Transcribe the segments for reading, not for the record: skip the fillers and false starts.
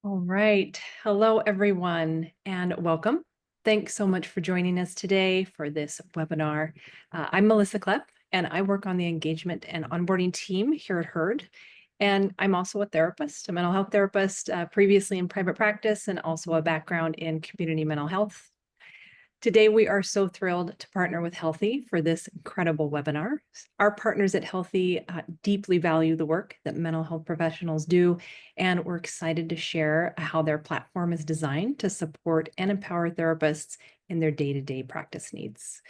All right. Hello, everyone, and welcome. Thanks so much for joining us today for this webinar. I'm Melissa Klepp, and I work on the engagement and onboarding team here at Herd. And I'm also a therapist, a mental health therapist, previously in private practice, and also a background in community mental health. Today, we are so thrilled to partner with Healthie for this incredible webinar. Our partners at Healthie deeply value the work that mental health professionals do, and we're excited to share how their platform is designed to support and empower therapists in their day-to-day practice needs.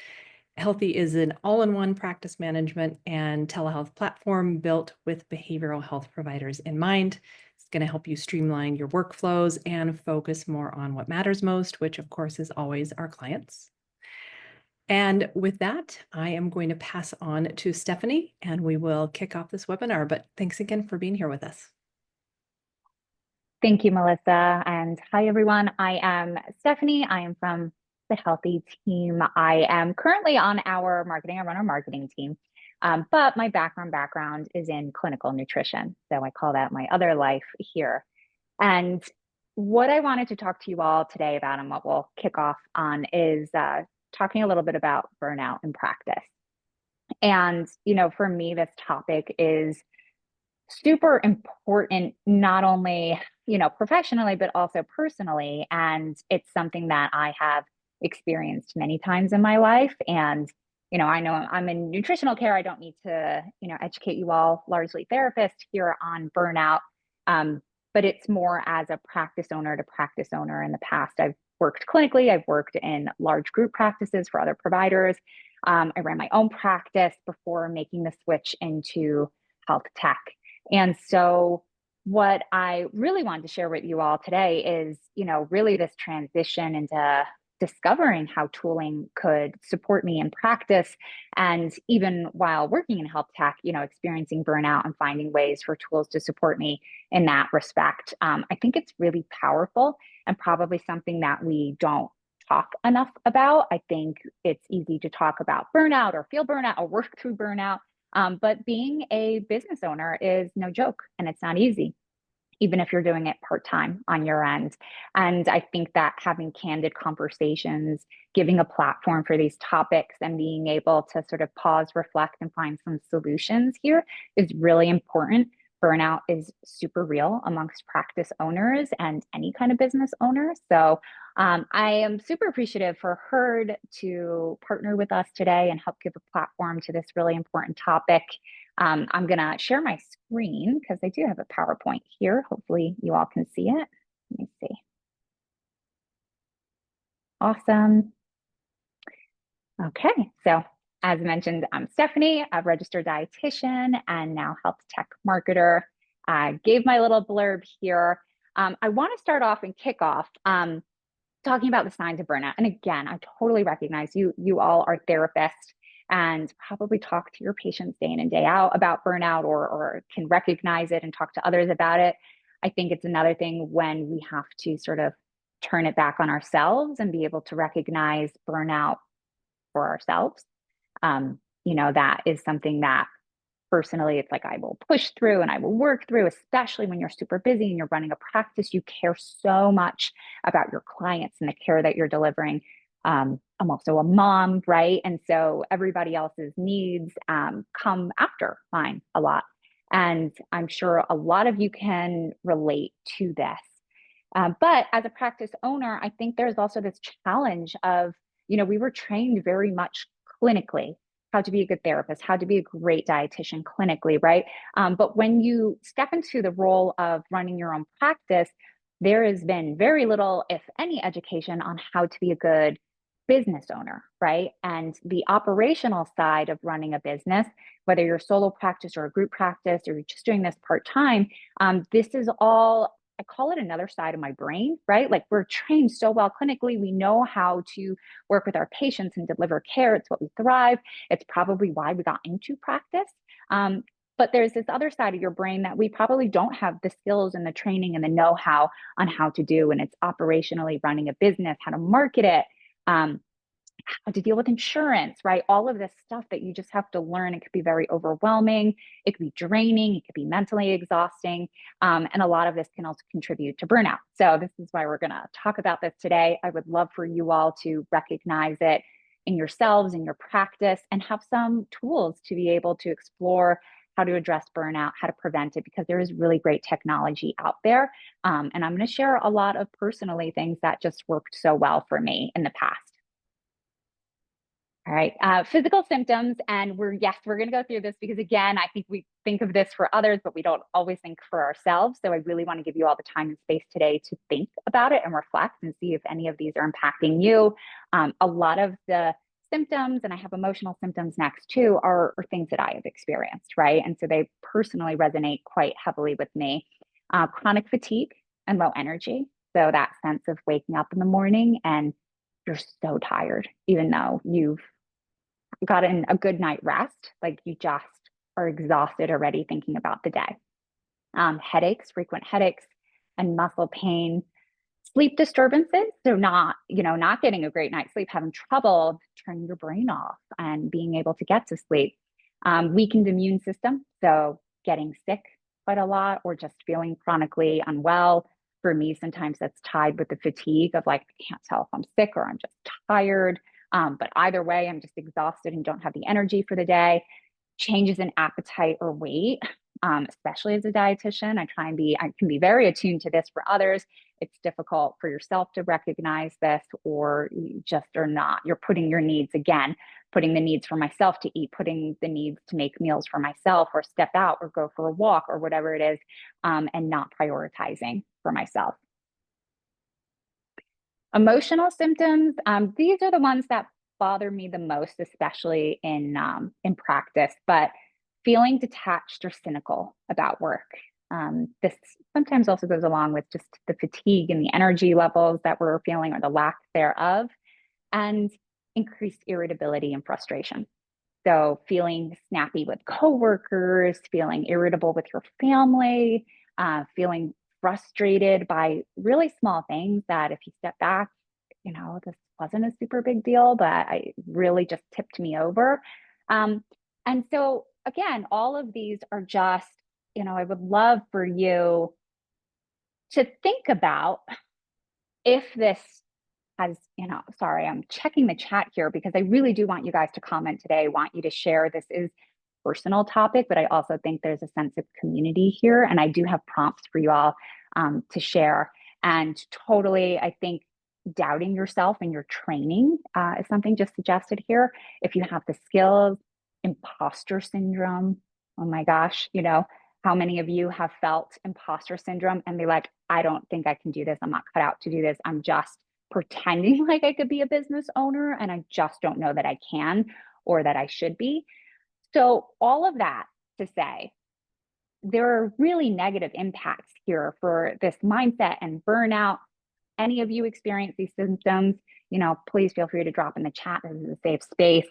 Healthie is an all-in-one practice management and telehealth platform built with behavioral health providers in mind. It's going to help you streamline your workflows and focus more on what matters most, which of course is always our clients. And with that, I am going to pass on to Stefanie and we will kick off this webinar. But thanks again for being here with us. Thank you, Melissa. And hi, everyone. I am Stefanie. I am from the Healthie team. I am currently on our marketing. I run our marketing team. But my background is in clinical nutrition. So I call that my other life here. And what I wanted to talk to you all today about and what we'll kick off on is talking a little bit about burnout in practice. And, for me, this topic is super important, not only, professionally, but also personally. And it's something that I have experienced many times in my life. And, I know I'm in nutritional care. I don't need to, educate you all, largely therapists here on burnout. But it's more as a practice owner to practice owner in the past. I've worked clinically. I've worked in large group practices for other providers. I ran my own practice before making the switch into health tech. And so what I really wanted to share with you all today is, really this transition into discovering how tooling could support me in practice. And even while working in health tech, experiencing burnout and finding ways for tools to support me in that respect. I think it's really powerful and probably something that we don't talk enough about. I think it's easy to talk about burnout or feel burnout or work through burnout. But being a business owner is no joke, and it's not easy, even if you're doing it part-time on your end. And I think that having candid conversations, giving a platform for these topics and being able to sort of pause, reflect, and find some solutions here is really important. Burnout is super real amongst practice owners and any kind of business owner. So I am super appreciative for Herd to partner with us today and help give a platform to this really important topic. I'm going to share my screen because I do have a PowerPoint here. Hopefully you all can see it. Let me see. Awesome. Okay, so as mentioned, I'm Stefanie, a registered dietitian and now health tech marketer. I gave my little blurb here. I want to start off and kick off talking about the signs of burnout. And again, I totally recognize you all are therapists and probably talk to your patients day in and day out about burnout or can recognize it and talk to others about it. I think it's another thing when we have to sort of turn it back on ourselves and be able to recognize burnout for ourselves. That is something that personally, it's like I will push through and I will work through, especially when you're super busy and you're running a practice. You care so much about your clients and the care that you're delivering. I'm also a mom, right? And so everybody else's needs come after mine a lot. And I'm sure a lot of you can relate to this. But as a practice owner, I think there's also this challenge of, we were trained very much clinically how to be a good therapist, how to be a great dietitian clinically, right? But when you step into the role of running your own practice, there has been very little, if any, education on how to be a good business owner, right? And the operational side of running a business, whether you're a solo practice or a group practice or you're just doing this part-time, this is all, I call it another side of my brain, right? Like we're trained so well clinically. We know how to work with our patients and deliver care. It's what we thrive. It's probably why we got into practice. But there's this other side of your brain that we probably don't have the skills and the training and the know-how on how to do. And it's operationally running a business, how to market it, how to deal with insurance, right? All of this stuff that you just have to learn. It could be very overwhelming. It could be draining. It could be mentally exhausting. And a lot of this can also contribute to burnout. So this is why we're going to talk about this today. I would love for you all to recognize it in yourselves, in your practice, and have some tools to be able to explore how to address burnout, how to prevent it, because there is really great technology out there. And I'm going to share a lot of personally things that just worked so well for me in the past. All right, physical symptoms. And we're going to go through this because, again, I think we think of this for others, but we don't always think for ourselves. So I really want to give you all the time and space today to think about it and reflect and see if any of these are impacting you. A lot of the symptoms, and I have emotional symptoms next too, are things that I have experienced, right? And so they personally resonate quite heavily with me. Chronic fatigue and low energy. So that sense of waking up in the morning and you're so tired, even though you've gotten a good night rest, like you just are exhausted already thinking about the day. Headaches, frequent headaches, and muscle pain, sleep disturbances. So not getting a great night's sleep, having trouble turning your brain off and being able to get to sleep. Weakened immune system. So getting sick quite a lot or just feeling chronically unwell. For me, sometimes that's tied with the fatigue of like, I can't tell if I'm sick or I'm just tired. But either way, I'm just exhausted and don't have the energy for the day. Changes in appetite or weight, especially as a dietitian. I can be very attuned to this for others. It's difficult for yourself to recognize this, or you just are not. You're putting your needs again, putting the needs for myself to eat, putting the needs to make meals for myself or step out or go for a walk or whatever it is, and not prioritizing for myself. Emotional symptoms, these are the ones that bother me the most, especially in practice, but feeling detached or cynical about work. This sometimes also goes along with just the fatigue and the energy levels that we're feeling or the lack thereof, and increased irritability and frustration. So feeling snappy with coworkers, feeling irritable with your family, feeling frustrated by really small things that if you step back, this wasn't a super big deal, but I really just tipped me over. And so again, all of these are just, I would love for you to think about if this has, sorry, I'm checking the chat here because I really do want you guys to comment today. I want you to share. This is personal topic, but I also think there's a sense of community here. And I do have prompts for you all to share. And totally, I think doubting yourself and your training is something just suggested here. If you have the skills, imposter syndrome, oh my gosh, how many of you have felt imposter syndrome and be like, I don't think I can do this. I'm not cut out to do this. I'm just pretending like I could be a business owner and I just don't know that I can or that I should be. So all of that to say, there are really negative impacts here for this mindset and burnout. Any of you experience these symptoms, please feel free to drop in the chat. This is a safe space.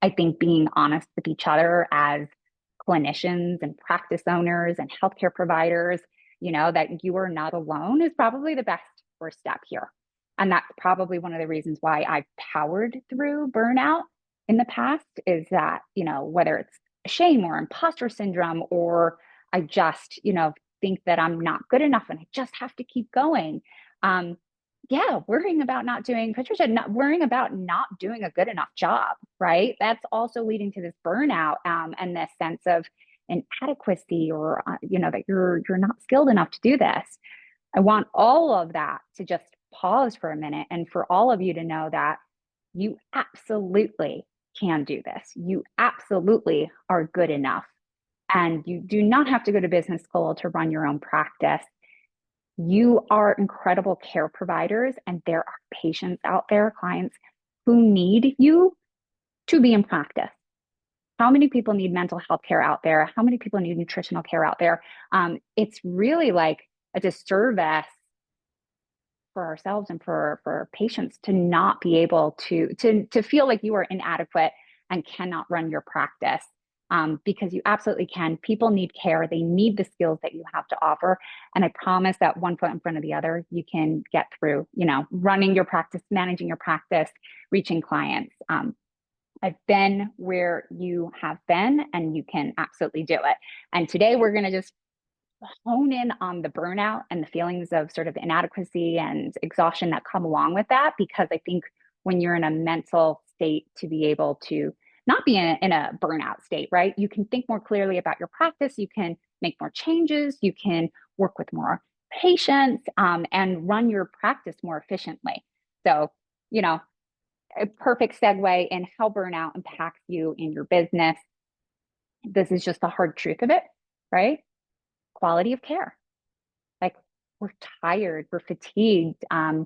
I think being honest with each other as clinicians and practice owners and healthcare providers, that you are not alone is probably the best first step here. And that's probably one of the reasons why I've powered through burnout in the past is that, whether it's shame or imposter syndrome, or I just, think that I'm not good enough and I just have to keep going. Worrying about worrying about not doing a good enough job, right? That's also leading to this burnout and this sense of inadequacy or, that you're not skilled enough to do this. I want all of that to just pause for a minute and for all of you to know that you absolutely can do this. You absolutely are good enough. And you do not have to go to business school to run your own practice. You are incredible care providers, and there are patients out there, clients who need you to be in practice. How many people need mental health care out there? How many people need nutritional care out there? It's really like a disservice for ourselves and for patients to not be able to feel like you are inadequate and cannot run your practice. because you absolutely can. People need care. They need the skills that you have to offer. And I promise that one foot in front of the other, you can get through, running your practice, managing your practice, reaching clients. I've been where you have been, and you can absolutely do it. And today we're going to just hone in on the burnout and the feelings of sort of inadequacy and exhaustion that come along with that, because I think when you're in a mental state to be able to not be in a burnout state, right? You can think more clearly about your practice. You can make more changes. You can work with more patients, and run your practice more efficiently. So, a perfect segue in how burnout impacts you in your business. This is just the hard truth of it, right? Quality of care. Like, we're tired, we're fatigued. I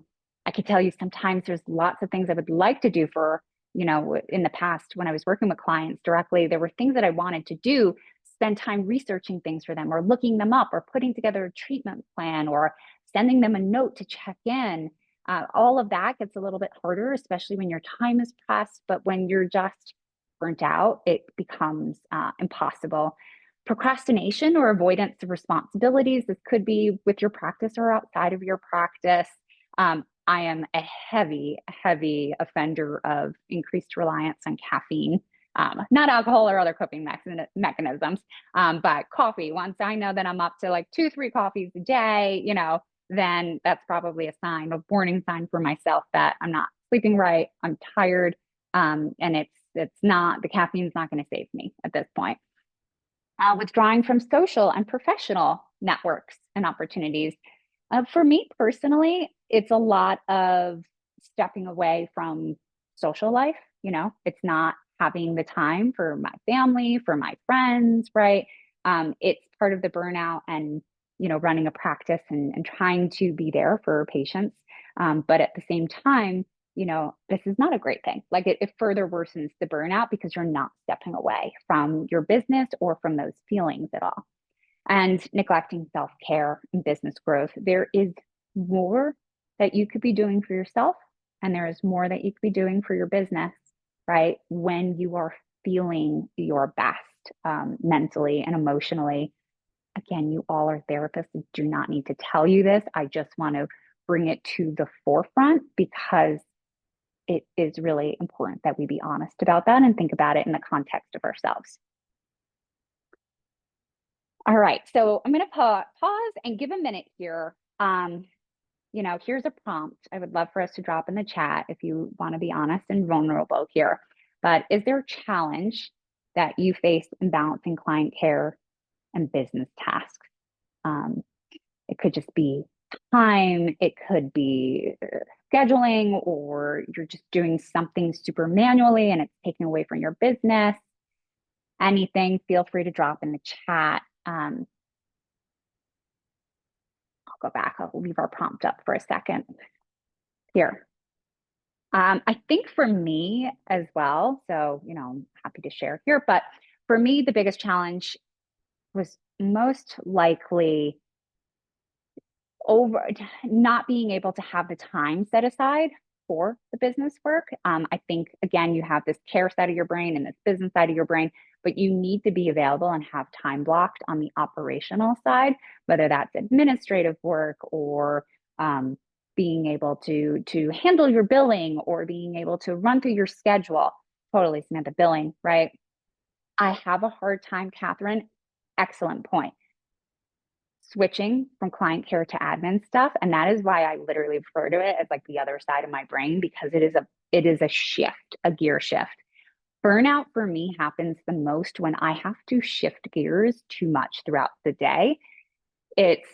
could tell you sometimes there's lots of things I would like to do for, in the past when I was working with clients directly, there were things that I wanted to do, spend time researching things for them or looking them up or putting together a treatment plan or sending them a note to check in. All of that gets a little bit harder, especially when your time is pressed. But when you're just burnt out, it becomes impossible. Procrastination or avoidance of responsibilities. This could be with your practice or outside of your practice. I am a heavy, heavy offender of increased reliance on caffeine, not alcohol or other coping mechanisms, but coffee. Once I know that I'm up to like 2, 3 coffees a day, then that's probably a warning sign for myself that I'm not sleeping right. I'm tired. And it's not, the caffeine's not going to save me at this point. Withdrawing from social and professional networks and opportunities. For me personally, it's a lot of stepping away from social life. It's not having the time for my family, for my friends, right? It's part of the burnout and, running a practice and trying to be there for patients. But at the same time, this is not a great thing. Like, it further worsens the burnout because you're not stepping away from your business or from those feelings at all. And neglecting self-care and business growth. There is more that you could be doing for yourself, and there is more that you could be doing for your business, right? When you are feeling your best, mentally and emotionally. Again, you all are therapists. I do not need to tell you this. I just want to bring it to the forefront because it is really important that we be honest about that and think about it in the context of ourselves. All right, so I'm going to pause and give a minute here. Here's a prompt I would love for us to drop in the chat if you want to be honest and vulnerable here. But is there a challenge that you face in balancing client care and business tasks? It could just be time, it could be scheduling, or you're just doing something super manually and it's taking away from your business. Anything, feel free to drop in the chat. I'll go back. I'll leave our prompt up for a second here. I think for me as well, so, I'm happy to share here, but for me, the biggest challenge was most likely over not being able to have the time set aside for the business work. I think, again, you have this care side of your brain and this business side of your brain, but you need to be available and have time blocked on the operational side, whether that's administrative work or being able to handle your billing or being able to run through your schedule. Totally, Samantha, billing, right? I have a hard time, Catherine. Excellent point. Switching from client care to admin stuff. And that is why I literally refer to it as like the other side of my brain, because it is a shift, a gear shift. Burnout for me happens the most when I have to shift gears too much throughout the day. It's,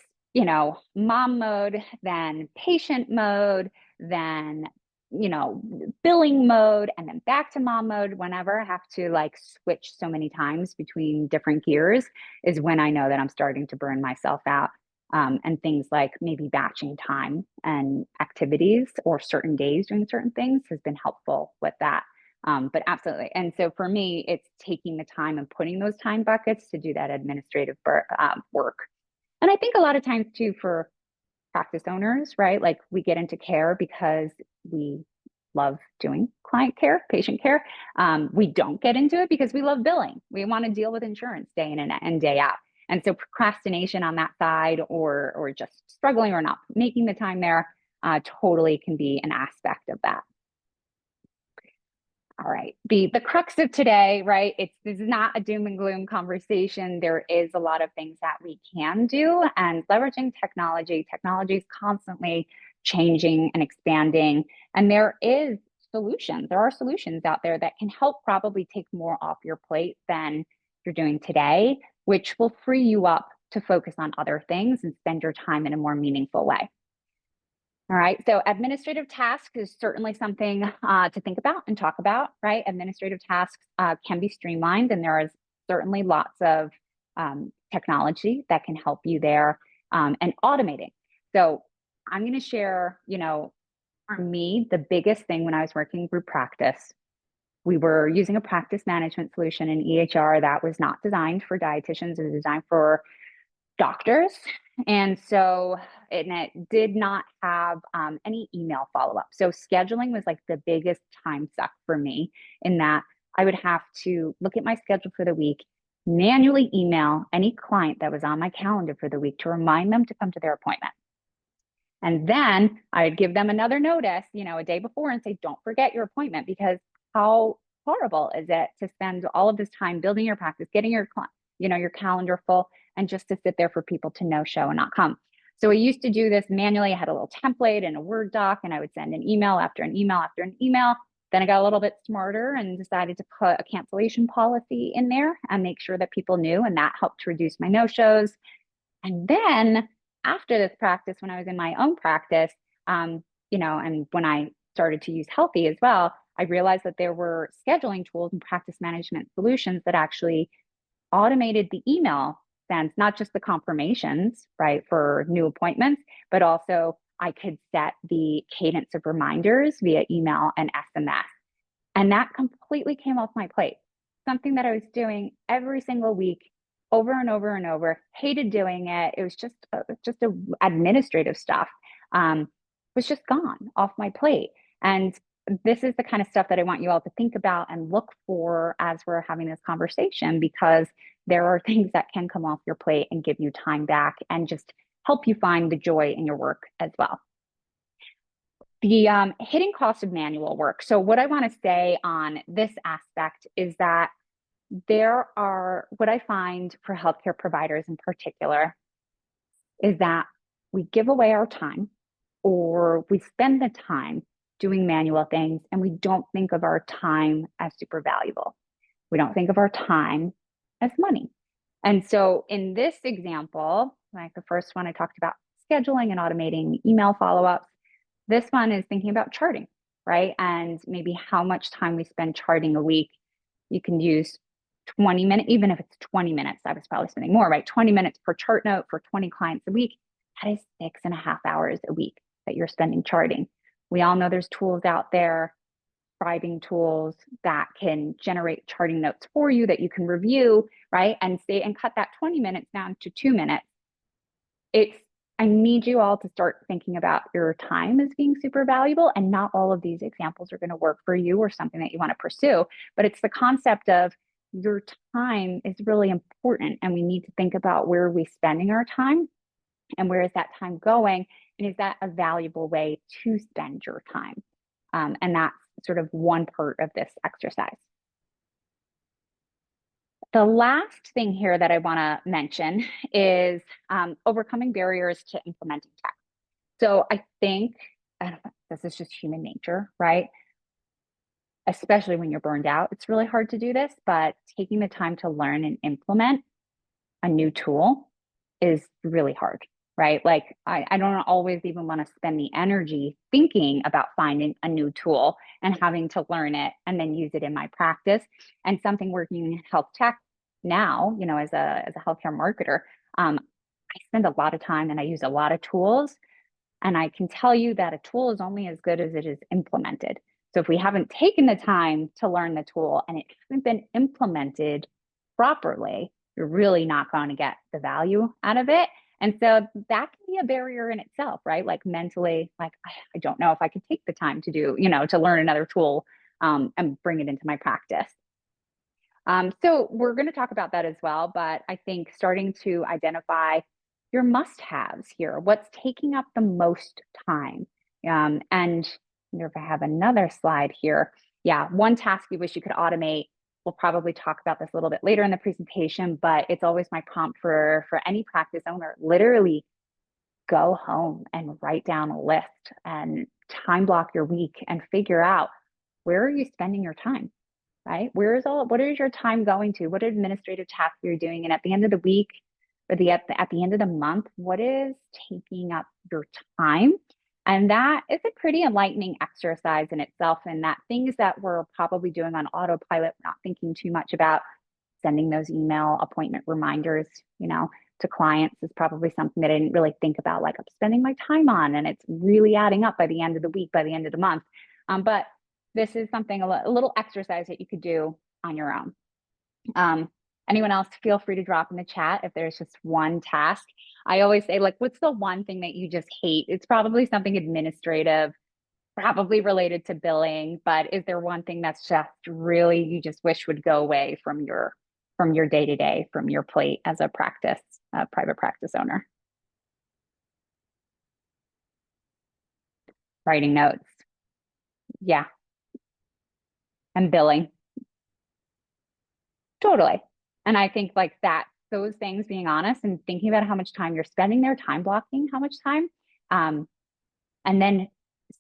mom mode, then patient mode, then, billing mode, and then back to mom mode. Whenever I have to like switch so many times between different gears is when I know that I'm starting to burn myself out. And things like maybe batching time and activities or certain days doing certain things has been helpful with that. But absolutely. And so for me, it's taking the time and putting those time buckets to do that administrative work. And I think a lot of times too, for practice owners, right? Like, we get into care because we love doing client care, patient care. We don't get into it because we love billing. We want to deal with insurance day in and day out. And so procrastination on that side, or just struggling or not making the time there, totally can be an aspect of that. All right. The crux of today, right? This is not a doom and gloom conversation. There is a lot of things that we can do, and leveraging technology. Technology is constantly changing and expanding, and there is solutions. There are solutions out there that can help probably take more off your plate than you're doing today, which will free you up to focus on other things and spend your time in a more meaningful way. All right, so administrative tasks is certainly something to think about and talk about, right? Administrative tasks can be streamlined, and there is certainly lots of technology that can help you there, and automating. So I'm going to share, for me, the biggest thing when I was working group practice, we were using a practice management solution in EHR that was not designed for dietitians. It was designed for doctors. And so it did not have any email follow-up. So scheduling was like the biggest time suck for me, in that I would have to look at my schedule for the week, manually email any client that was on my calendar for the week to remind them to come to their appointment. And then I'd give them another notice, a day before, and say, don't forget your appointment, because how horrible is it to spend all of this time building your practice, getting your calendar full, and just to sit there for people to no show and not come. So I used to do this manually. I had a little template in a Word doc, and I would send an email after an email after an email. Then I got a little bit smarter and decided to put a cancellation policy in there and make sure that people knew, and that helped to reduce my no-shows. And then after this practice, when I was in my own practice, and when I started to use Healthie as well, I realized that there were scheduling tools and practice management solutions that actually automated the email sends, not just the confirmations, right, for new appointments, but also I could set the cadence of reminders via email and SMS. And that completely came off my plate. Something that I was doing every single week, over and over and over, hated doing it. It was just a administrative stuff, was just gone off my plate. And this is the kind of stuff that I want you all to think about and look for as we're having this conversation, because there are things that can come off your plate and give you time back and just help you find the joy in your work as well. The hidden cost of manual work. So what I want to say on this aspect is that what I find for healthcare providers in particular is that we give away our time, or we spend the time doing manual things, and we don't think of our time as super valuable. We don't think of our time as money. And so in this example, like the first one, I talked about scheduling and automating email follow-ups. This one is thinking about charting, right? And maybe how much time we spend charting a week. You can use 20 minutes, even if it's 20 minutes, I was probably spending more, right? 20 minutes per chart note for 20 clients a week. That is 6.5 hours a week that you're spending charting. We all know there's tools out there, scribing tools that can generate charting notes for you that you can review, right? And cut that 20 minutes down to 2 minutes. I need you all to start thinking about your time as being super valuable, and not all of these examples are going to work for you or something that you want to pursue, but it's the concept of your time is really important, and we need to think about where are we spending our time and where is that time going, and is that a valuable way to spend your time? And that's sort of one part of this exercise. The last thing here that I want to mention is overcoming barriers to implementing tech. So I think this is just human nature, right? Especially when you're burned out, it's really hard to do this, but taking the time to learn and implement a new tool is really hard, right? Like I don't always even want to spend the energy thinking about finding a new tool and having to learn it and then use it in my practice. And something working in health tech now, as a healthcare marketer, I spend a lot of time and I use a lot of tools. And I can tell you that a tool is only as good as it is implemented. So if we haven't taken the time to learn the tool and it hasn't been implemented properly, you're really not going to get the value out of it. And so that can be a barrier in itself, right? Like mentally, like, I don't know if I could take the time to do, to learn another tool and bring it into my practice. So we're going to talk about that as well, but I think starting to identify your must-haves here, what's taking up the most time. And if I have another slide here, yeah, one task you wish you could automate. We'll probably talk about this a little bit later in the presentation, but it's always my prompt for any practice owner. Literally go home and write down a list and time block your week and figure out, where are you spending your time? Right? What is your time going to? What administrative tasks you're doing? And at the end of the week or at the end of the month, what is taking up your time? And that is a pretty enlightening exercise in itself. And that things that we're probably doing on autopilot, not thinking too much about, sending those email appointment reminders, to clients, is probably something that I didn't really think about, like I'm spending my time on, and it's really adding up by the end of the week, by the end of the month. But this is something, a little exercise that you could do on your own. Anyone else, feel free to drop in the chat if there's just one task. I always say, like, what's the one thing that you just hate? It's probably something administrative, probably related to billing, but is there one thing that's just really, you just wish would go away from your day-to-day, from your plate as a private practice owner? Writing notes. Yeah. And billing. Totally. And I think like that, those things, being honest and thinking about how much time you're spending there, time blocking, how much time, and then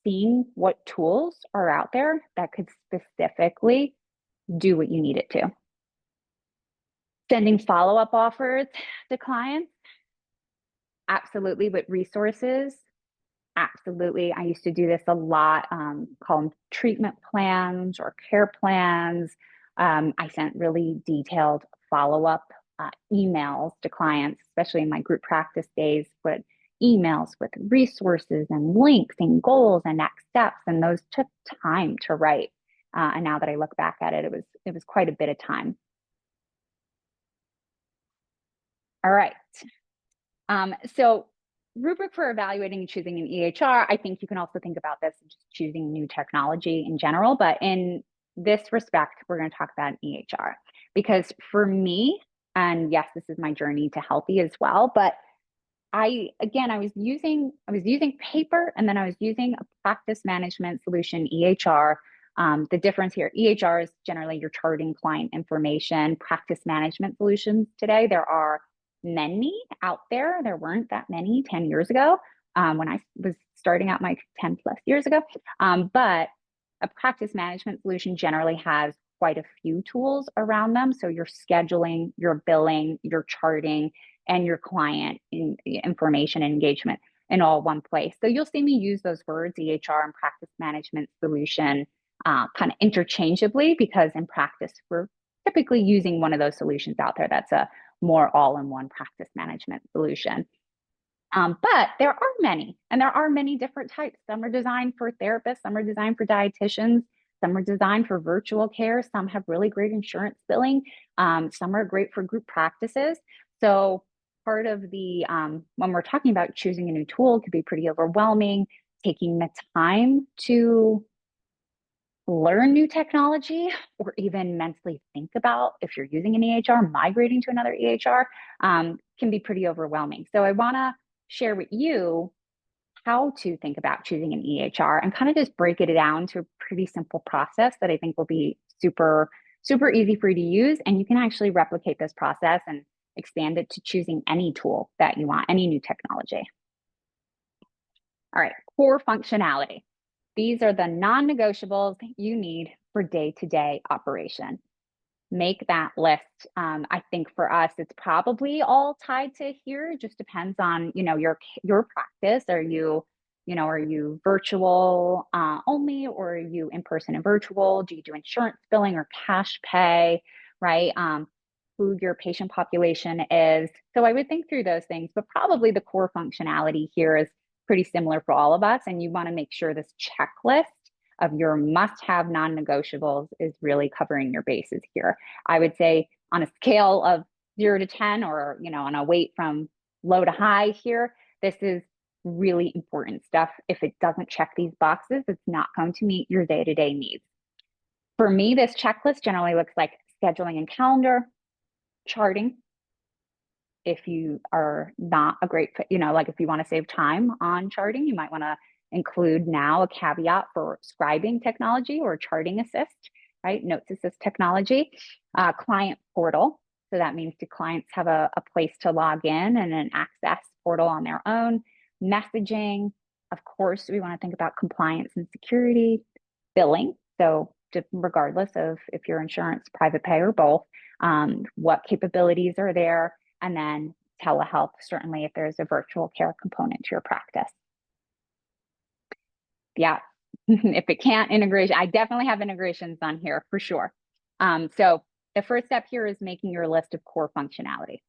seeing what tools are out there that could specifically do what you need it to. Sending follow-up offers to clients. Absolutely. With resources. Absolutely. I used to do this a lot, call them treatment plans or care plans. I sent really detailed follow-up emails to clients, especially in my group practice days, with emails with resources and links and goals and next steps. And those took time to write. And now that I look back at it, it was quite a bit of time. All right. So rubric for evaluating and choosing an EHR, I think you can also think about this as just choosing new technology in general, but in this respect, we're going to talk about an EHR, because for me, and yes, this is my journey to Healthie as well, but I was using paper, and then I was using a practice management solution, EHR. The difference here, EHR is generally your charting client information. Practice management solutions today, there are many out there. There weren't that many 10 years ago when I was starting out my 10 plus years ago. But a practice management solution generally has quite a few tools around them. So your scheduling, your billing, your charting, and your client information and engagement in all one place. So you'll see me use those words, EHR and practice management solution, kind of interchangeably, because in practice, we're typically using one of those solutions out there that's a more all-in-one practice management solution. But there are many, and there are many different types. Some are designed for therapists, some are designed for dietitians, some are designed for virtual care, some have really great insurance billing, some are great for group practices. So part of the, when we're talking about choosing a new tool, it could be pretty overwhelming. Taking the time to learn new technology, or even mentally think about, if you're using an EHR, migrating to another EHR, can be pretty overwhelming. So I want to share with you how to think about choosing an EHR and kind of just break it down to a pretty simple process that I think will be super, super easy for you to use. And you can actually replicate this process and expand it to choosing any tool that you want, any new technology. All right, core functionality. These are the non-negotiables you need for day-to-day operation. Make that list. I think for us, it's probably all tied to here. It just depends on, your practice. Are you virtual only, or are you in person and virtual? Do you do insurance billing or cash pay, right? Who your patient population is. So I would think through those things, but probably the core functionality here is pretty similar for all of us. And you want to make sure this checklist of your must-have non-negotiables is really covering your bases here. I would say on a scale of 0 to 10, or, on a weight from low to high here. This is really important stuff. If it doesn't check these boxes, it's not going to meet your day-to-day needs. For me, this checklist generally looks like scheduling and calendar, charting. If you are not a great fit, like if you want to save time on charting, you might want to include now a caveat for scribing technology or charting assist, right? Notes assist technology, client portal. So that means do clients have a place to log in and an access portal on their own? Messaging, of course, we want to think about compliance and security, billing. So regardless of if you're insurance, private pay, or both, what capabilities are there? And then telehealth, certainly if there's a virtual care component to your practice. Yeah, if it can't integration, I definitely have integrations on here for sure. So the first step here is making your list of core functionality.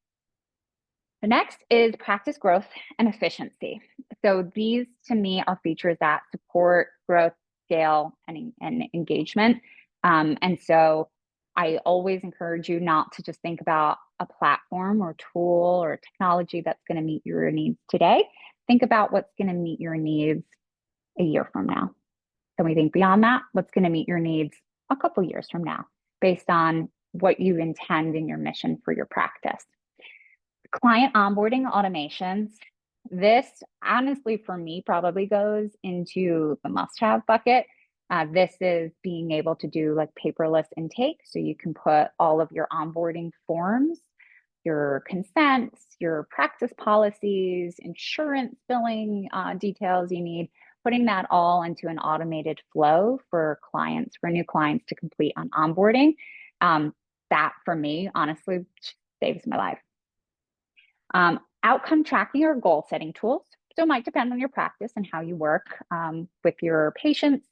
The next is practice growth and efficiency. So these to me are features that support growth, scale, and engagement. And so I always encourage you not to just think about a platform or tool or technology that's going to meet your needs today. Think about what's going to meet your needs a year from now. Then we think beyond that, what's going to meet your needs a couple years from now, based on what you intend in your mission for your practice. Client onboarding automations. This honestly for me probably goes into the must-have bucket. This is being able to do like paperless intake. So you can put all of your onboarding forms, your consents, your practice policies, insurance billing details you need, putting that all into an automated flow for clients, for new clients to complete on onboarding. That for me, honestly, saves my life. Outcome tracking or goal setting tools. So it might depend on your practice and how you work with your patients.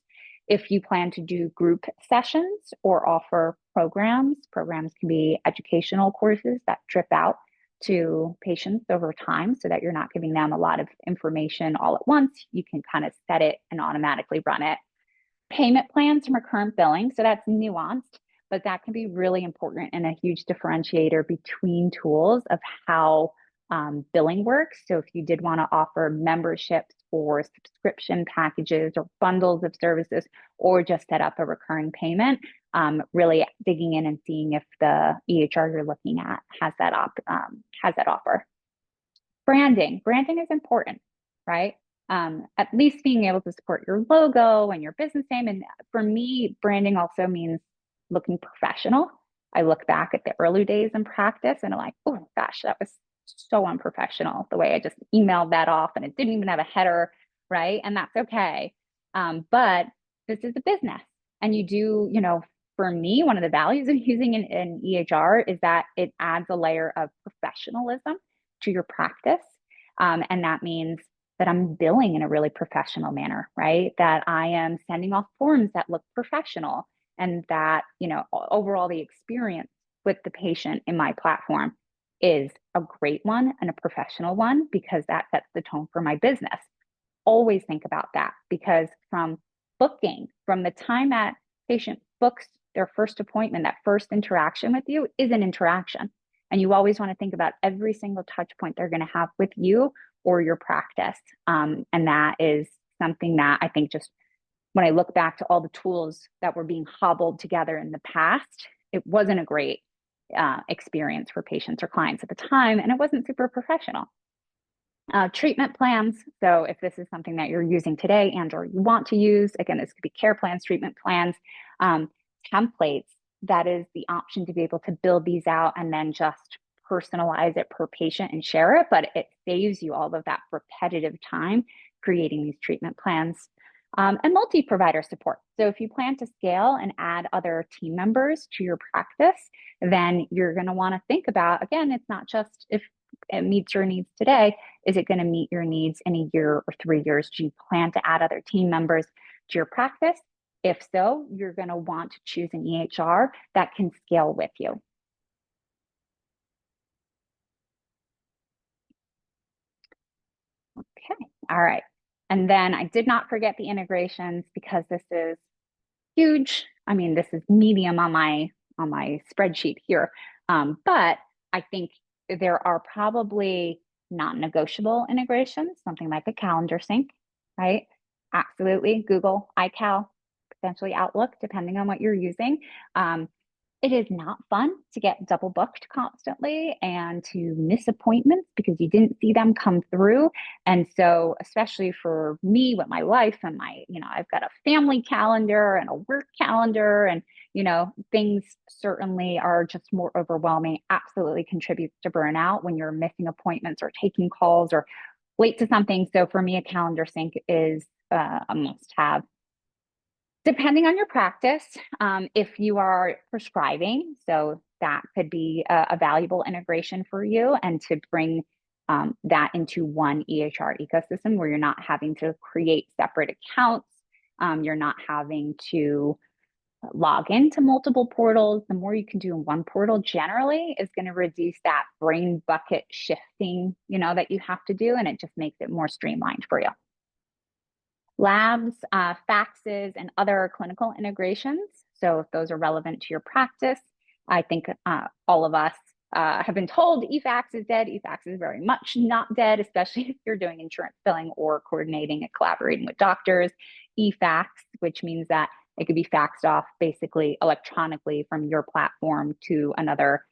If you plan to do group sessions or offer programs can be educational courses that drip out to patients over time so that you're not giving them a lot of information all at once. You can kind of set it and automatically run it. Payment plans and recurrent billing. So that's nuanced, but that can be really important and a huge differentiator between tools of how billing works. So if you did want to offer memberships or subscription packages or bundles of services, or just set up a recurring payment, really digging in and seeing if the EHR you're looking at has that offer. Branding is important, right? At least being able to support your logo and your business name. And for me, branding also means looking professional. I look back at the early days in practice and I'm like, oh gosh, that was so unprofessional, the way I just emailed that off and it didn't even have a header, right? And that's okay. But this is a business. And you do, for me, one of the values of using an EHR is that it adds a layer of professionalism to your practice. And that means that I'm billing in a really professional manner, right? That I am sending off forms that look professional, and that, overall the experience with the patient in my platform is a great one and a professional one, because that sets the tone for my business. Always think about that, because from the time that patient books their first appointment, that first interaction with you is an interaction. And you always want to think about every single touch point they're going to have with you or your practice. And that is something that I think, just when I look back to all the tools that were being hobbled together in the past, it wasn't a great experience for patients or clients at the time, and it wasn't super professional. Treatment plans. So if this is something that you're using today and or you want to use, again, this could be care plans, treatment plans, templates. That is the option to be able to build these out and then just personalize it per patient and share it, but it saves you all of that repetitive time creating these treatment plans. And multi-provider support. So if you plan to scale and add other team members to your practice, then you're going to want to think about, again, it's not just if it meets your needs today, is it going to meet your needs in a year or 3 years? Do you plan to add other team members to your practice? If so, you're going to want to choose an EHR that can scale with you. Okay, all right. And then I did not forget the integrations, because this is huge. I mean, this is medium on my spreadsheet here. But I think there are probably non-negotiable integrations, something like a calendar sync, right? Absolutely. Google, iCal, potentially Outlook, depending on what you're using. It is not fun to get double booked constantly and to miss appointments because you didn't see them come through. And so, especially for me with my life and I've got a family calendar and a work calendar, and, things certainly are just more overwhelming, absolutely contributes to burnout when you're missing appointments or taking calls or late to something. So, for me, a calendar sync is a must have. Depending on your practice, if you are prescribing, so that could be a valuable integration for you, and to bring that into one EHR ecosystem where you're not having to create separate accounts, you're not having to log into multiple portals. The more you can do in one portal generally is going to reduce that brain bucket shifting, that you have to do, and it just makes it more streamlined for you. Labs, faxes, and other clinical integrations. So if those are relevant to your practice, I think all of us have been told eFax is dead. eFax is very much not dead, especially if you're doing insurance billing or coordinating and collaborating with doctors. eFax, which means that it could be faxed off basically electronically from your platform to another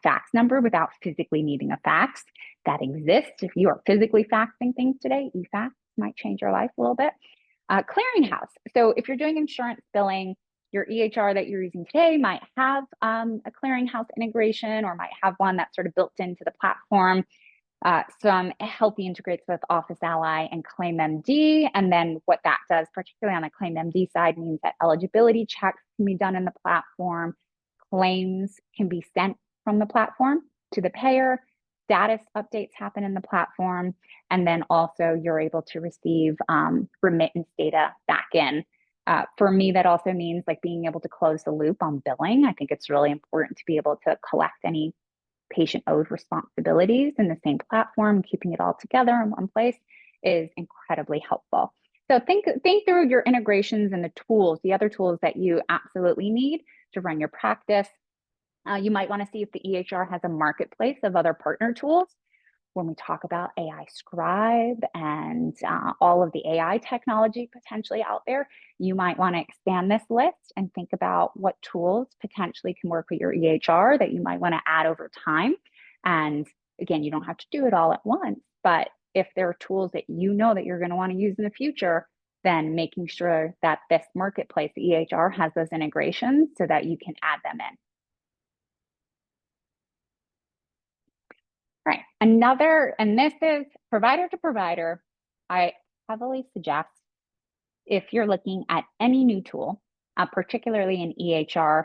fax number without physically needing a fax. That exists. If you are physically faxing things today, eFax might change your life a little bit. Clearinghouse. So if you're doing insurance billing, your EHR that you're using today might have a clearinghouse integration, or might have one that's sort of built into the platform. Some Healthie integrates with Office Ally and ClaimMD. And then what that does, particularly on the ClaimMD side, means that eligibility checks can be done in the platform. Claims can be sent from the platform to the payer. Status updates happen in the platform. And then also you're able to receive remittance data back in. For me, that also means like being able to close the loop on billing. I think it's really important to be able to collect any patient owed responsibilities in the same platform. Keeping it all together in one place is incredibly helpful. So think through your integrations and the tools, the other tools that you absolutely need to run your practice. You might want to see if the EHR has a marketplace of other partner tools. When we talk about AI Scribe and all of the AI technology potentially out there, you might want to expand this list and think about what tools potentially can work with your EHR that you might want to add over time. And again, you don't have to do it all at once, but if there are tools that that you're going to want to use in the future, then making sure that this marketplace, the EHR, has those integrations so that you can add them in. Right. And this is provider to provider. I heavily suggest, if you're looking at any new tool, particularly in EHR,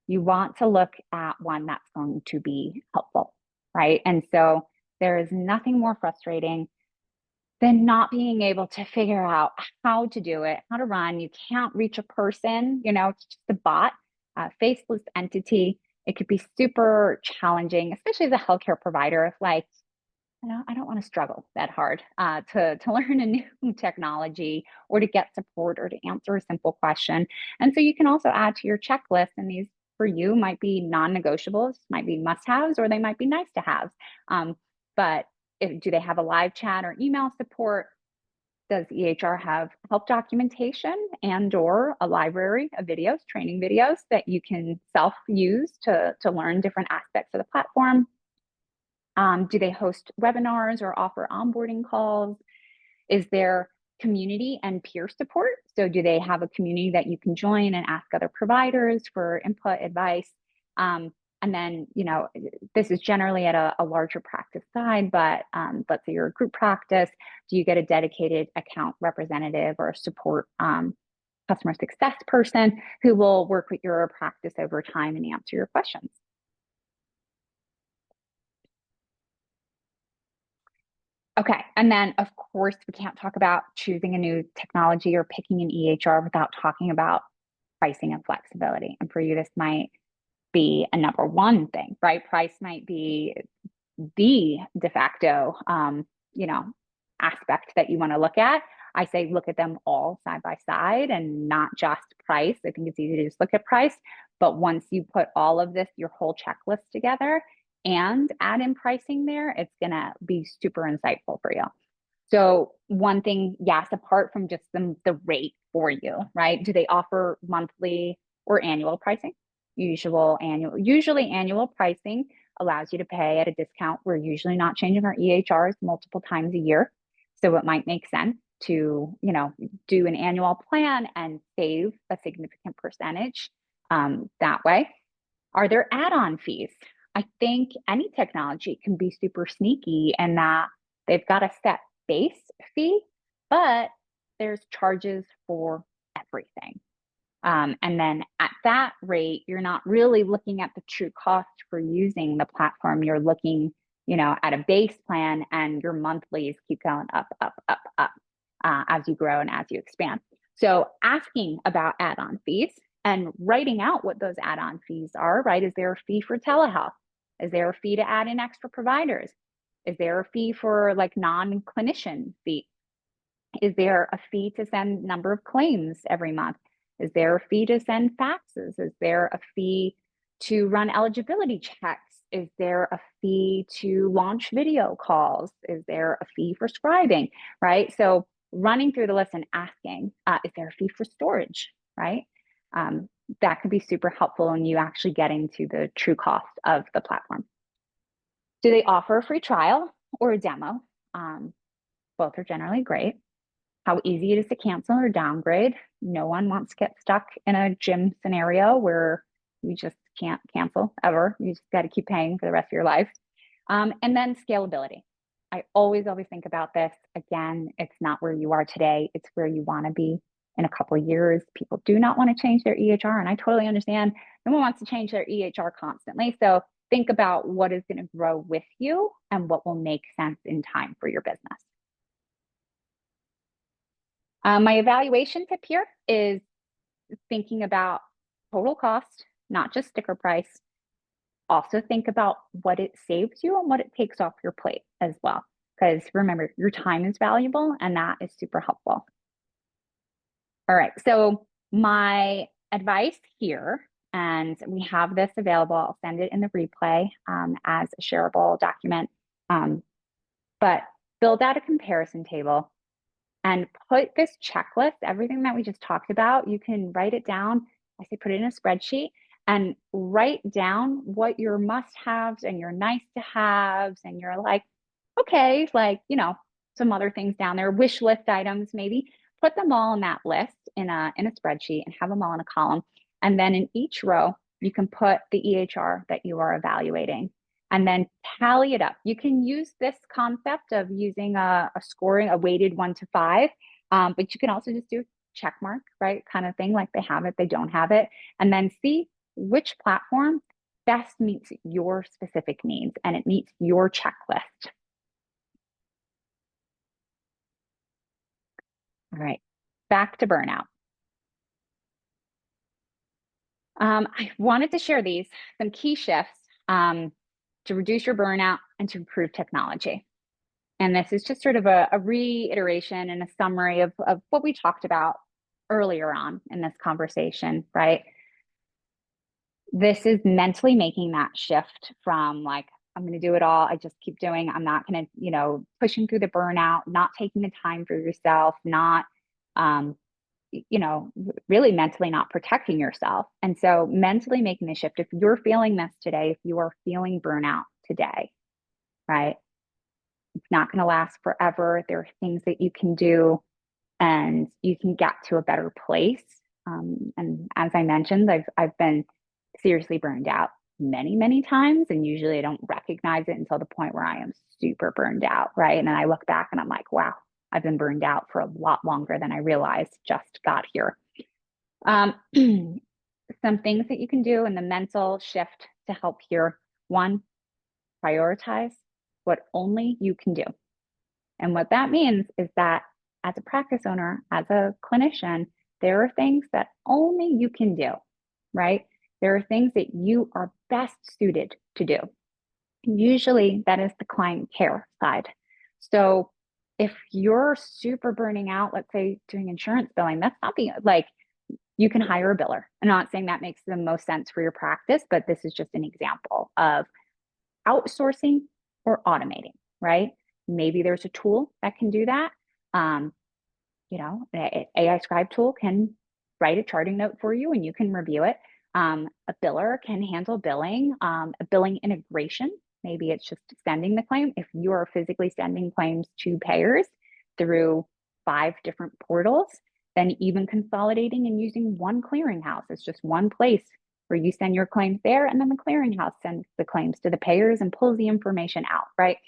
you want to look at one that's going to be helpful, right? And so there is nothing more frustrating than not being able to figure out how to do it, how to run. You can't reach a person, it's just a bot, a faceless entity. It could be super challenging, especially as a healthcare provider, if I don't want to struggle that hard to learn a new technology or to get support or to answer a simple question. And so you can also add to your checklist, and these for you might be non-negotiables, might be must-haves, or they might be nice to have. But do they have a live chat or email support? Does EHR have help documentation and/or a library of videos, training videos that you can self-use to learn different aspects of the platform? Do they host webinars or offer onboarding calls? Is there community and peer support? So do they have a community that you can join and ask other providers for input, advice? And then, this is generally at a larger practice side, but let's say you're a group practice, do you get a dedicated account representative or a support customer success person who will work with your practice over time and answer your questions? Okay, and then of course, we can't talk about choosing a new technology or picking an EHR without talking about pricing and flexibility. And for you, this might be a number one thing, right? Price might be the de facto, aspect that you want to look at. I say look at them all side by side and not just price. I think it's easy to just look at price, but once you put all of this, your whole checklist together, and add in pricing there, it's going to be super insightful for you. So one thing, yes, apart from just the rate for you, right? Do they offer monthly or annual pricing? Usually annual pricing allows you to pay at a discount. We're usually not changing our EHRs multiple times a year. So it might make sense to, do an annual plan and save a significant percentage that way. Are there add-on fees? I think any technology can be super sneaky in that they've got a set base fee, but there's charges for everything. And then at that rate, you're not really looking at the true cost for using the platform. You're looking, at a base plan, and your monthlies keep going up, up, up, up as you grow and as you expand. So asking about add-on fees and writing out what those add-on fees are, right? Is there a fee for telehealth? Is there a fee to add in extra providers? Is there a fee for like non-clinician fee? Is there a fee to send number of claims every month? Is there a fee to send faxes? Is there a fee to run eligibility checks? Is there a fee to launch video calls? Is there a fee for scribing, right? So running through the list and asking, is there a fee for storage, right? That could be super helpful when you actually get into the true cost of the platform. Do they offer a free trial or a demo? Both are generally great. How easy it is to cancel or downgrade. No one wants to get stuck in a gym scenario where you just can't cancel ever. You just got to keep paying for the rest of your life. And then scalability. I always think about this. Again, it's not where you are today. It's where you want to be in a couple of years. People do not want to change their EHR, and I totally understand. No one wants to change their EHR constantly. So think about what is going to grow with you and what will make sense in time for your business. My evaluation tip here is thinking about total cost, not just sticker price. Also think about what it saves you and what it takes off your plate as well. Because remember, your time is valuable, and that is super helpful. All right, so my advice here, and we have this available, I'll send it in the replay as a shareable document, but build out a comparison table and put this checklist, everything that we just talked about, you can write it down. I say put it in a spreadsheet and write down what your must-haves and your nice-to-haves and your like, okay, like, some other things down there, wish list items maybe. Put them all on that list in a spreadsheet and have them all in a column. And then in each row, you can put the EHR that you are evaluating and then tally it up. You can use this concept of using a scoring, a weighted 1 to 5, but you can also just do check mark, right? Kind of thing, like they have it, they don't have it, and then see which platform best meets your specific needs and it meets your checklist. All right, back to burnout. I wanted to share some key shifts to reduce your burnout and to improve technology. And this is just sort of a reiteration and a summary of what we talked about earlier on in this conversation, right? This is mentally making that shift from like, I'm going to do it all. I just keep doing. I'm not going to, pushing through the burnout, not taking the time for yourself, not, really mentally not protecting yourself. And so mentally making the shift, if you're feeling this today, if you are feeling burnout today, right? It's not going to last forever. There are things that you can do and you can get to a better place. And as I mentioned, I've been seriously burned out many, many times. And usually I don't recognize it until the point where I am super burned out, right? And then I look back and I'm like, wow, I've been burned out for a lot longer than I realized just got here. Some things that you can do in the mental shift to help here. 1, prioritize what only you can do. And what that means is that as a practice owner, as a clinician, there are things that only you can do, right? There are things that you are best suited to do. Usually that is the client care side. So if you're super burning out, let's say doing insurance billing, that's not like you can hire a biller. I'm not saying that makes the most sense for your practice, but this is just an example of outsourcing or automating, right? Maybe there's a tool that can do that. Um, an AI scribe tool can write a charting note for you and you can review it. A biller can handle billing, a billing integration. Maybe it's just sending the claim. If you are physically sending claims to payers through 5 different portals, then even consolidating and using one clearinghouse. It's just one place where you send your claims there, and then the clearinghouse sends the claims to the payers and pulls the information out, right?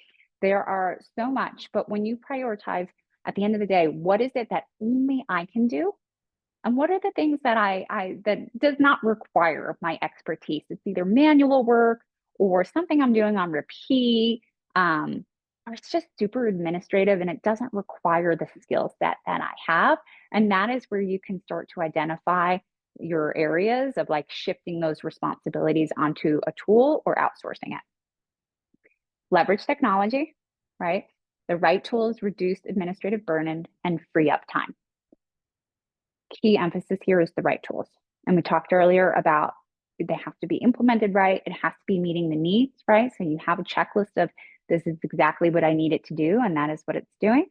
There are so much, but when you prioritize at the end of the day, what is it that only I can do? And what are the things that that does not require my expertise? It's either manual work or something I'm doing on repeat, or it's just super administrative and it doesn't require the skill set that I have. And that is where you can start to identify your areas of like shifting those responsibilities onto a tool or outsourcing it. Leverage technology, right? The right tools reduce administrative burden and free up time. Key emphasis here is the right tools. And we talked earlier about they have to be implemented right. It has to be meeting the needs, right? So you have a checklist of this is exactly what I need it to do, and that is what it's doing.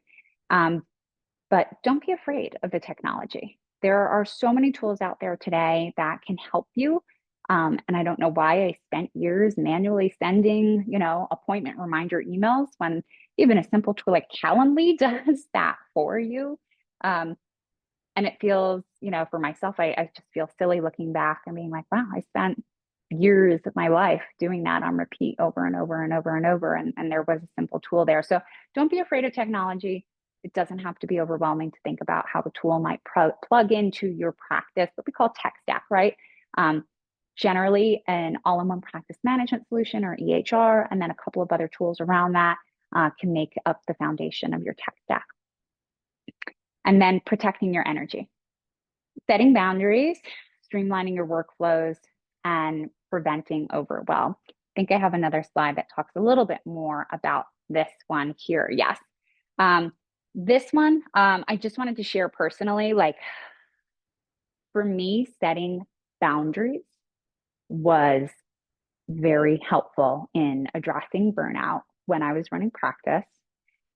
But don't be afraid of the technology. There are so many tools out there today that can help you. And I don't know why I spent years manually sending, appointment reminder emails when even a simple tool like Calendly does that for you. And it feels, for myself, I just feel silly looking back and being like, wow, I spent years of my life doing that on repeat over and over and over and over. And there was a simple tool there. So don't be afraid of technology. It doesn't have to be overwhelming to think about how the tool might plug into your practice, what we call tech stack, right? Generally, an all-in-one practice management solution or EHR, and then a couple of other tools around that can make up the foundation of your tech stack. And then protecting your energy, setting boundaries, streamlining your workflows, and preventing overwhelm. I think I have another slide that talks a little bit more about this one here. Yes. This one, I just wanted to share personally, like for me, setting boundaries was very helpful in addressing burnout when I was running practice.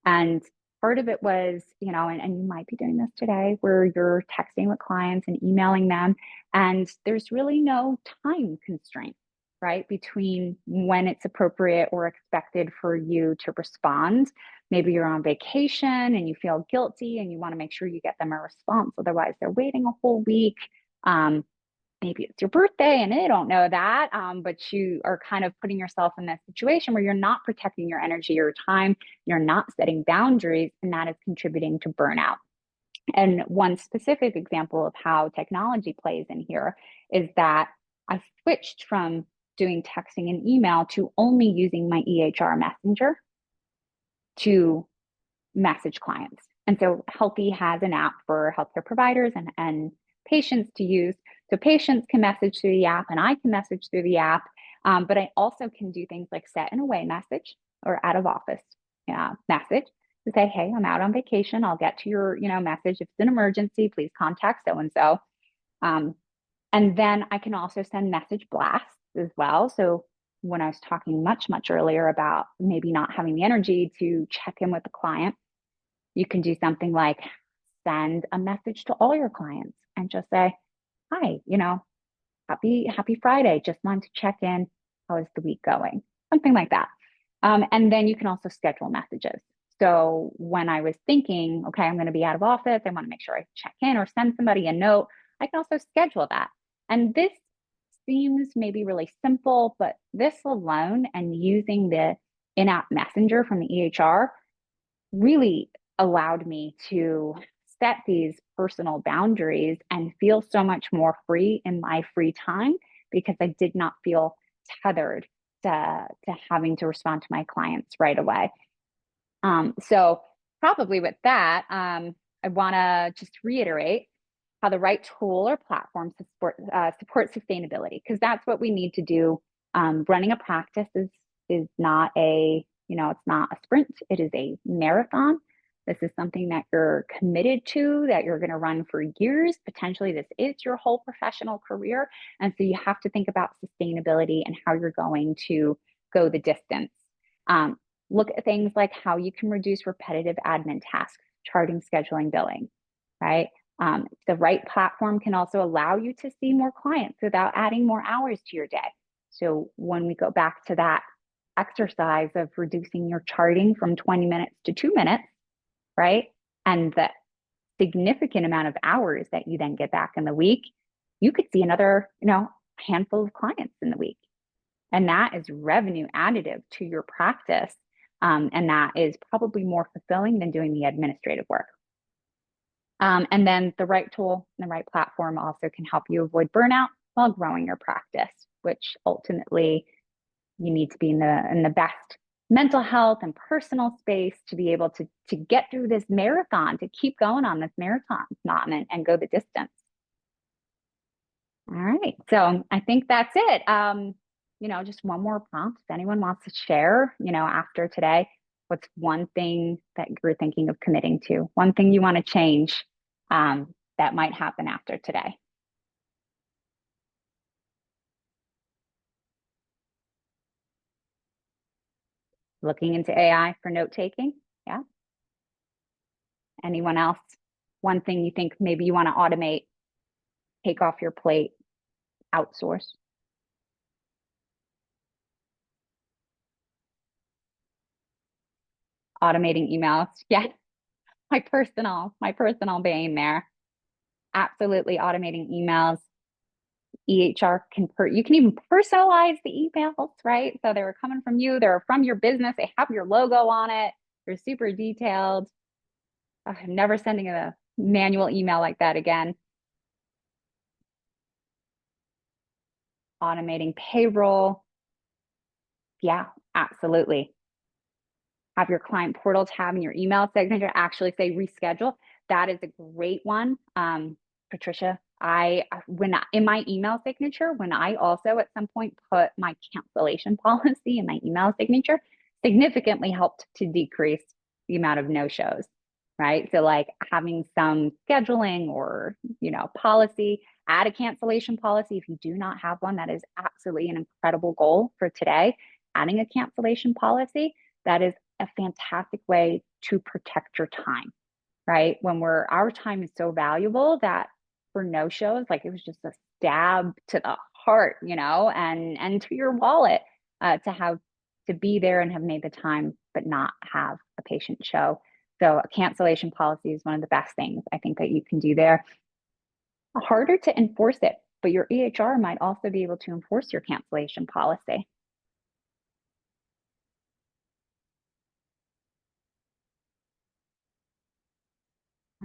And part of it was, and you might be doing this today where you're texting with clients and emailing them, and there's really no time constraint, right? Between when it's appropriate or expected for you to respond. Maybe you're on vacation and you feel guilty and you want to make sure you get them a response. Otherwise, they're waiting a whole week. Maybe it's your birthday and they don't know that, but you are kind of putting yourself in that situation where you're not protecting your energy or time, you're not setting boundaries, and that is contributing to burnout. And one specific example of how technology plays in here is that I switched from doing texting and email to only using my EHR messenger to message clients. And so Healthie has an app for healthcare providers and patients to use. So patients can message through the app and I can message through the app. But I also can do things like set an away message or out of office message to say, hey, I'm out on vacation. I'll get to your message. If it's an emergency, please contact so-and-so. And then I can also send message blasts as well. So when I was talking much earlier about maybe not having the energy to check in with the client, you can do something like send a message to all your clients and just say, hi, happy Friday. Just wanted to check in. How is the week going? Something like that. And then you can also schedule messages. So when I was thinking, okay, I'm going to be out of office, I want to make sure I check in or send somebody a note, I can also schedule that. And this seems maybe really simple, but this alone and using the in-app messenger from the EHR really allowed me to set these personal boundaries and feel so much more free in my free time because I did not feel tethered to having to respond to my clients right away. So probably with that, I want to just reiterate how the right tool or platform support sustainability, because that's what we need to do. Running a practice is not it's not a sprint. It is a marathon. This is something that you're committed to, that you're going to run for years. Potentially, this is your whole professional career. And so you have to think about sustainability and how you're going to go the distance. Look at things like how you can reduce repetitive admin tasks, charting, scheduling, billing, right? The right platform can also allow you to see more clients without adding more hours to your day. So when we go back to that exercise of reducing your charting from 20 minutes to 2 minutes, right? And the significant amount of hours that you then get back in the week, you could see another, handful of clients in the week. And that is revenue additive to your practice. And that is probably more fulfilling than doing the administrative work. And then the right tool and the right platform also can help you avoid burnout while growing your practice, which ultimately you need to be in the best mental health and personal space to be able to get through this marathon, to keep going on this marathon and go the distance. All right. So I think that's it. Just one more prompt. If anyone wants to share, after today, what's one thing that you're thinking of committing to? One thing you want to change that might happen after today? Looking into AI for note taking? Yeah. Anyone else? One thing you think maybe you want to automate, take off your plate, outsource? Automating emails. Yeah. My personal bane there. Absolutely automating emails. EHR you can even personalize the emails, right? So they were coming from you, they're from your business, they have your logo on it, they're super detailed. I'm never sending a manual email like that again. Automating payroll. Yeah, absolutely. Have your client portal tab in your email signature actually say reschedule. That is a great one. Patricia, in my email signature, when I also at some point put my cancellation policy in my email signature, significantly helped to decrease the amount of no-shows, right? So like having some scheduling or, policy, add a cancellation policy. If you do not have one, that is absolutely an incredible goal for today. Adding a cancellation policy, that is a fantastic way to protect your time, right? Our time is so valuable that for no shows, like it was just a stab to the heart, and to your wallet, to be there and have made the time, but not have a patient show. So a cancellation policy is one of the best things I think that you can do there. Harder to enforce it, but your EHR might also be able to enforce your cancellation policy.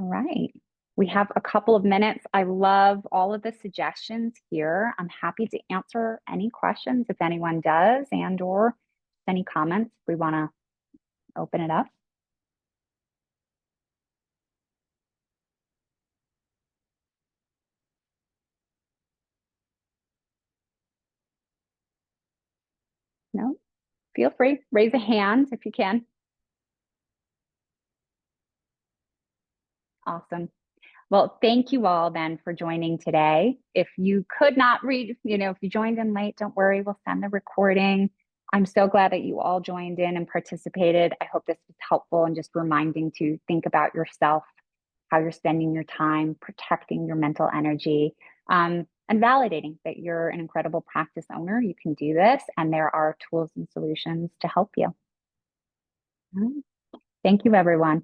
All right. We have a couple of minutes. I love all of the suggestions here. I'm happy to answer any questions if anyone does, or any comments. We want to open it up. No, feel free. Raise a hand if you can. Awesome. Well, thank you all then for joining today. If you could not read, if you joined in late, don't worry, we'll send the recording. I'm so glad that you all joined in and participated. I hope this was helpful and just reminding to think about yourself, how you're spending your time, protecting your mental energy, and validating that you're an incredible practice owner. You can do this, and there are tools and solutions to help you. Thank you, everyone.